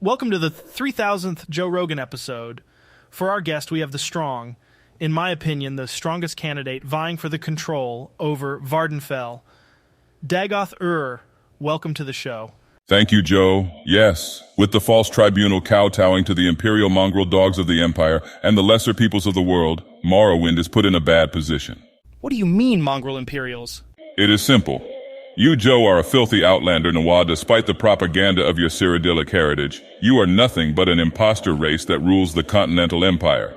Welcome to the 3000th Joe Rogan episode. For our guest, we have the strong, in my opinion, the strongest candidate vying for the control over Vbardenfell. Dagoth Ur, welcome to the show. Thank you, Joe. Yes, with the false tribunal kowtowing to the Imperial mongrel dogs of the Empire and the lesser peoples of the world, Morrowind is put in a bad position. What do you mean, mongrel Imperials? It is simple. You, Joe, are a filthy outlander, Noir, despite the propaganda of your Cyrodiilic heritage. You are nothing but an imposter race that rules the Continental Empire.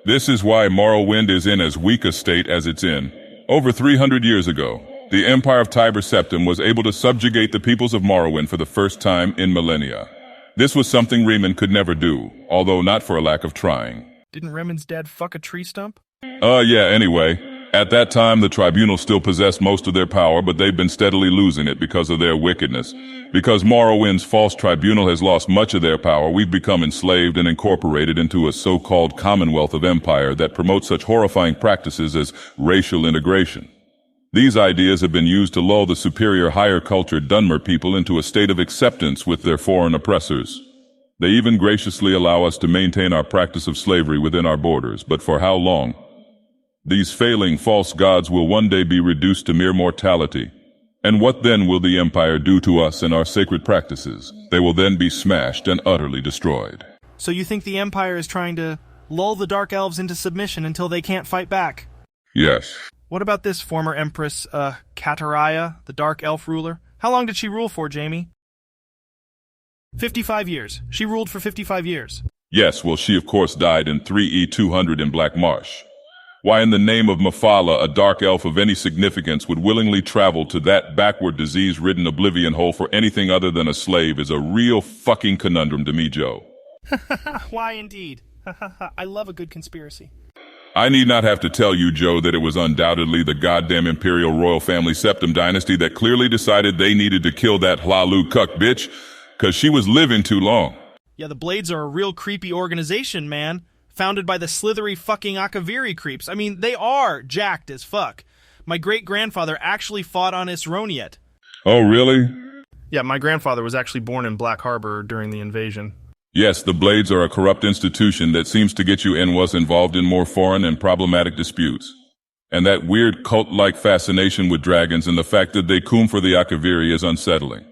This is why Morrowind is in as weak a state as it's in. Over 300 years ago, the Empire of Tiber Septim was able to subjugate the peoples of Morrowind for the first time in millennia. This was something Reman could never do, although not for a lack of trying. Didn't Reman's dad fuck a tree stump? Anyway. At that time, the Tribunal still possessed most of their power, but they've been steadily losing it because of their wickedness. Because Morrowind's false tribunal has lost much of their power, we've become enslaved and incorporated into a so-called Commonwealth of Empire that promotes such horrifying practices as racial integration. These ideas have been used to lull the superior higher culture Dunmer people into a state of acceptance with their foreign oppressors. They even graciously allow us to maintain our practice of slavery within our borders, but for how long? These failing false gods will one day be reduced to mere mortality. And what then will the Empire do to us and our sacred practices? They will then be smashed and utterly destroyed. So you think the Empire is trying to lull the Dark Elves into submission until they can't fight back? Yes. What about this former Empress, Kataraya, the Dark Elf ruler? How long did she rule for, Jamie? 55 years. She ruled for 55 years. Yes, well, she of course died in 3E200 in Black Marsh. Why in the name of Mephala, a dark elf of any significance, would willingly travel to that backward disease-ridden oblivion hole for anything other than a slave is a real fucking conundrum to me, Joe. Why indeed? I love a good conspiracy. I need not have to tell you, Joe, that it was undoubtedly the goddamn Imperial royal family Septim dynasty that clearly decided they needed to kill that Hlalu cuck bitch, 'cause she was living too long. Yeah, the Blades are a real creepy organization, man. Founded by the slithery fucking Akaviri creeps. I mean, they are jacked as fuck. My great-grandfather actually fought on Isroniet. Oh, really? Yeah, my grandfather was actually born in Black Harbor during the invasion. Yes, the Blades are a corrupt institution that seems to get you and was involved in more foreign and problematic disputes. And that weird cult-like fascination with dragons and the fact that they coom for the Akaviri is unsettling.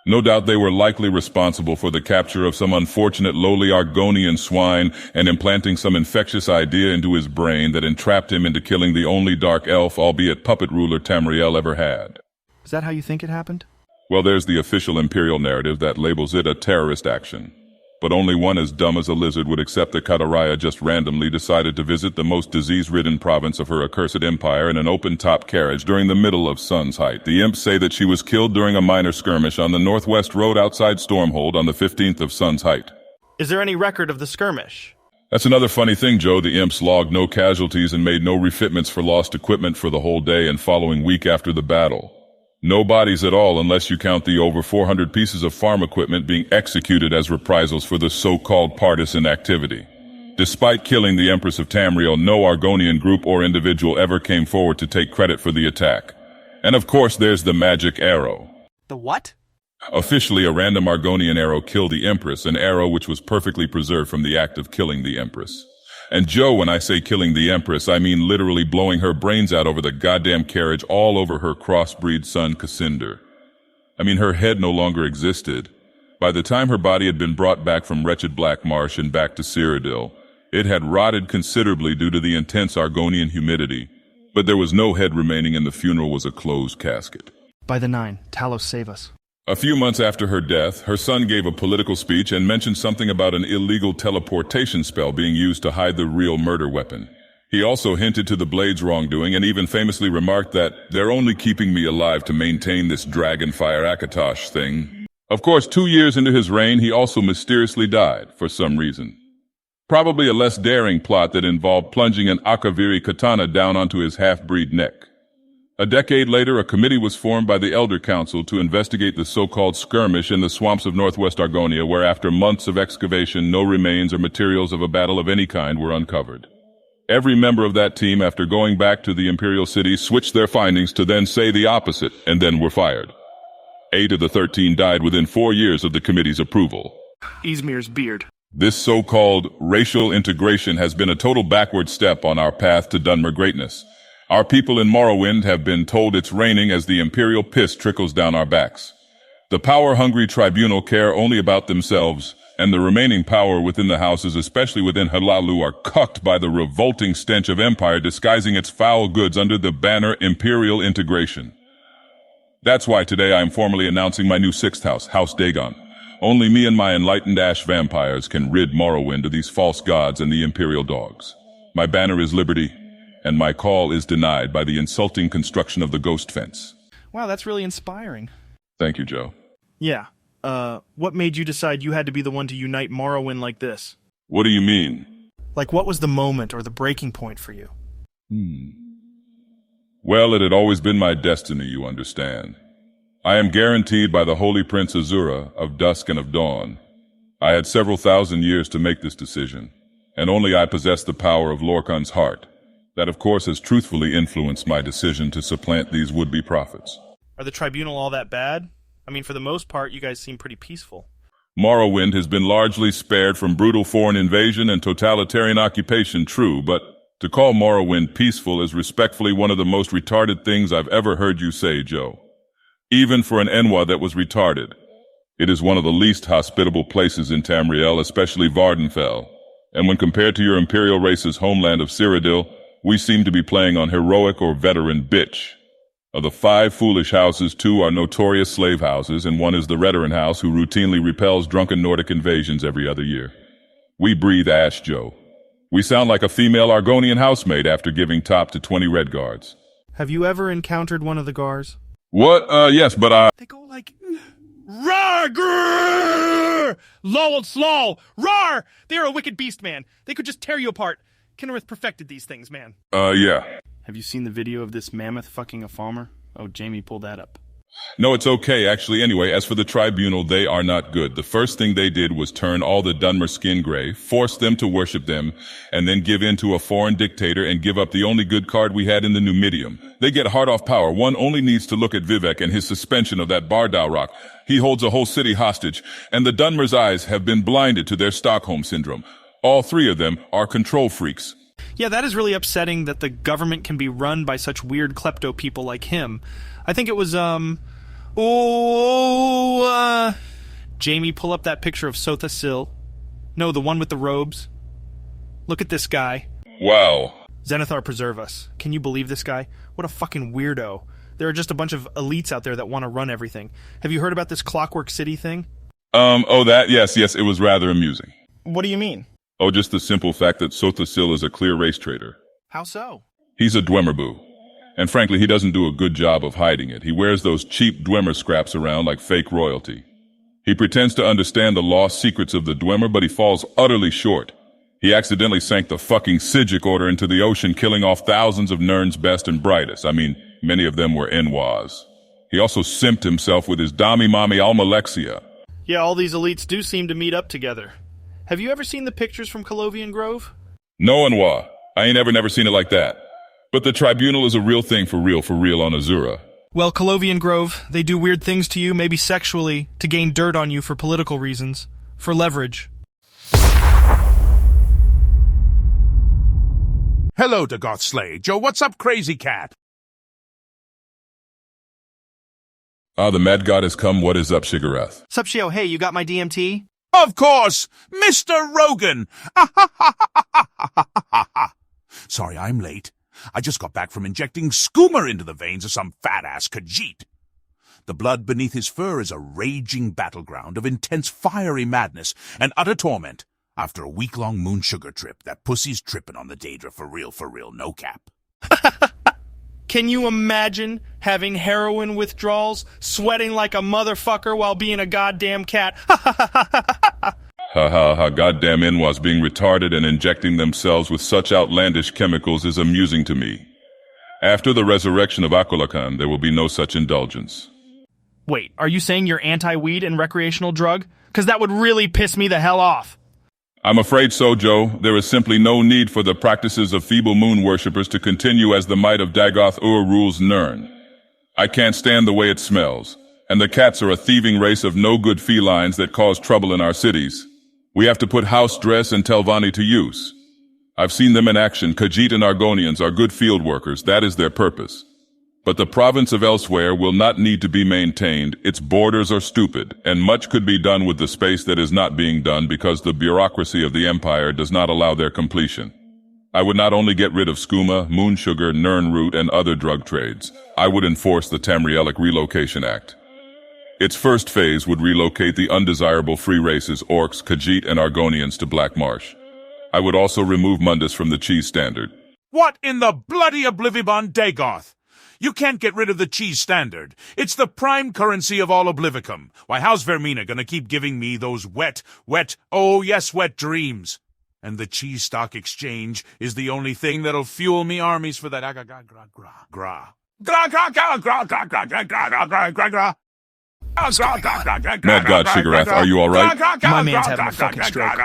No doubt they were likely responsible for the capture of some unfortunate lowly Argonian swine and implanting some infectious idea into his brain that entrapped him into killing the only dark elf, albeit puppet ruler, Tamriel ever had. Is that how you think it happened? Well, there's the official Imperial narrative that labels it a terrorist action. But only one as dumb as a lizard would accept that Kataraya just randomly decided to visit the most disease-ridden province of her accursed empire in an open-top carriage during the middle of Sun's Height. The imps say that she was killed during a minor skirmish on the northwest road outside Stormhold on the 15th of Sun's Height. Is there any record of the skirmish? That's another funny thing, Joe. The imps logged no casualties and made no refitments for lost equipment for the whole day and following week after the battle. No bodies at all unless you count the over 400 pieces of farm equipment being executed as reprisals for the so-called partisan activity. Despite killing the Empress of Tamriel, no Argonian group or individual ever came forward to take credit for the attack. And of course there's the magic arrow. The what? Officially, a random Argonian arrow killed the Empress, an arrow which was perfectly preserved from the act of killing the Empress. And Joe, when I say killing the Empress, I mean literally blowing her brains out over the goddamn carriage all over her crossbreed son, Cassinder. I mean, her head no longer existed. By the time her body had been brought back from wretched Black Marsh and back to Cyrodiil, it had rotted considerably due to the intense Argonian humidity. But there was no head remaining and the funeral was a closed casket. By the 9, Talos, save us. A few months after her death, her son gave a political speech and mentioned something about an illegal teleportation spell being used to hide the real murder weapon. He also hinted to the Blades' wrongdoing and even famously remarked that they're only keeping me alive to maintain this Dragonfire Akatosh thing. Of course, 2 years into his reign, he also mysteriously died for some reason. Probably a less daring plot that involved plunging an Akaviri katana down onto his half-breed neck. A decade later, a committee was formed by the Elder Council to investigate the so-called skirmish in the swamps of northwest Argonia, where after months of excavation, no remains or materials of a battle of any kind were uncovered. Every member of that team, after going back to the Imperial city, switched their findings to then say the opposite, and then were fired. 8 of the 13 died within 4 years of the committee's approval. Izmir's beard. This so-called racial integration has been a total backward step on our path to Dunmer greatness. Our people in Morrowind have been told it's raining as the Imperial piss trickles down our backs. The power-hungry Tribunal care only about themselves, and the remaining power within the houses, especially within Halalu, are cucked by the revolting stench of Empire disguising its foul goods under the banner Imperial integration. That's why today I am formally announcing my new sixth house, House Dagon. Only me and my enlightened ash vampires can rid Morrowind of these false gods and the Imperial dogs. My banner is liberty, and my call is denied by the insulting construction of the ghost fence. Wow, that's really inspiring. Thank you, Joe. Yeah. What made you decide you had to be the one to unite Morrowind like this? What do you mean? Like, what was the moment or the breaking point for you? Well, it had always been my destiny, you understand. I am guaranteed by the Holy Prince Azura of Dusk and of Dawn. I had several thousand years to make this decision, and only I possess the power of Lorkhan's heart. That, of course, has truthfully influenced my decision to supplant these would-be prophets. Are the Tribunal all that bad? I mean, for the most part, you guys seem pretty peaceful. Morrowind has been largely spared from brutal foreign invasion and totalitarian occupation, true, but to call Morrowind peaceful is respectfully one of the most retarded things I've ever heard you say, Joe. Even for an Enwa that was retarded. It is one of the least hospitable places in Tamriel, especially Vbardenfell. And when compared to your Imperial race's homeland of Cyrodiil, we seem to be playing on heroic or veteran bitch. Of the 5 foolish houses, 2 are notorious slave houses, and 1 is the Redoran house who routinely repels drunken Nordic invasions every other year. We breathe ash, Joe. We sound like a female Argonian housemaid after giving top to 20 Redguards. Have you ever encountered one of the Gars? What? Yes, but They go like, rar, grrr, lol, slol, rar! They're a wicked beast, man. They could just tear you apart. Kinnereth perfected these things, man. Yeah. Have you seen the video of this mammoth fucking a farmer? Oh, Jamie pulled that up. No, it's okay, actually. Anyway, as for the Tribunal, they are not good. The first thing they did was turn all the Dunmer skin gray, force them to worship them, and then give in to a foreign dictator and give up the only good card we had in the Numidium. They get hard off power. One only needs to look at Vivek and his suspension of that Bardau rock. He holds a whole city hostage, and the Dunmer's eyes have been blinded to their Stockholm syndrome. All 3 of them are control freaks. Yeah, that is really upsetting that the government can be run by such weird klepto people like him. I think it was, Jamie, pull up that picture of Sotha Sil. No, the one with the robes. Look at this guy. Wow. Zenithar preserve us. Can you believe this guy? What a fucking weirdo. There are just a bunch of elites out there that want to run everything. Have you heard about this Clockwork City thing? Yes, it was rather amusing. What do you mean? Oh, just the simple fact that Sotha Sil is a clear race traitor. How so? He's a Dwemerboo. And frankly, he doesn't do a good job of hiding it. He wears those cheap Dwemer scraps around like fake royalty. He pretends to understand the lost secrets of the Dwemer, but he falls utterly short. He accidentally sank the fucking Sijic Order into the ocean, killing off thousands of Nirn's best and brightest. I mean, many of them were Enwas. He also simped himself with his Dami-Mami Almalexia. Yeah, all these elites do seem to meet up together. Have you ever seen the pictures from Colovian Grove? No, Enwa. I ain't never seen it like that. But the Tribunal is a real thing for real on Azura. Well, Colovian Grove, they do weird things to you, maybe sexually, to gain dirt on you for political reasons, for leverage. Hello, Dagoth Slade. Joe, what's up, crazy cat? The Mad God has come. What is up, SHEOGORATH? Sup, Sheo, hey, you got my DMT? Of course! Mr. Rogan! Sorry, I'm late. I just got back from injecting skooma into the veins of some fat-ass Khajiit. The blood beneath his fur is a raging battleground of intense fiery madness and utter torment after a week-long moon sugar trip. That pussy's tripping on the Daedra for real, no cap. Can you imagine having heroin withdrawals, sweating like a motherfucker while being a goddamn cat? Goddamn Enwas being retarded and injecting themselves with such outlandish chemicals is amusing to me. After the resurrection of Akulakan, there will be no such indulgence. Wait, are you saying you're anti-weed and recreational drug? Because that would really piss me the hell off. I'm afraid so, Joe. There is simply no need for the practices of feeble moon worshippers to continue as the might of Dagoth Ur rules Nirn. I can't stand the way it smells. And the cats are a thieving race of no-good felines that cause trouble in our cities. We have to put house dress and Telvanni to use. I've seen them in action. Khajiit and Argonians are good field workers. That is their purpose. But the province of Elsewhere will not need to be maintained. Its borders are stupid, and much could be done with the space that is not being done because the bureaucracy of the Empire does not allow their completion. I would not only get rid of skooma, moon sugar, nirnroot, and other drug trades. I would enforce the Tamrielic Relocation Act. Its first phase would relocate the undesirable free races Orcs, Khajiit, and Argonians to Black Marsh. I would also remove Mundus from the cheese standard. What in the bloody Oblivibon, Dagoth? You can't get rid of the cheese standard. It's the prime currency of all Oblivicum. Why, how's Vermina gonna keep giving me those wet dreams? And the cheese stock exchange is the only thing that'll fuel me armies for that Mad God, SHEOGORATH, are you all right? My man's having a fucking stroke.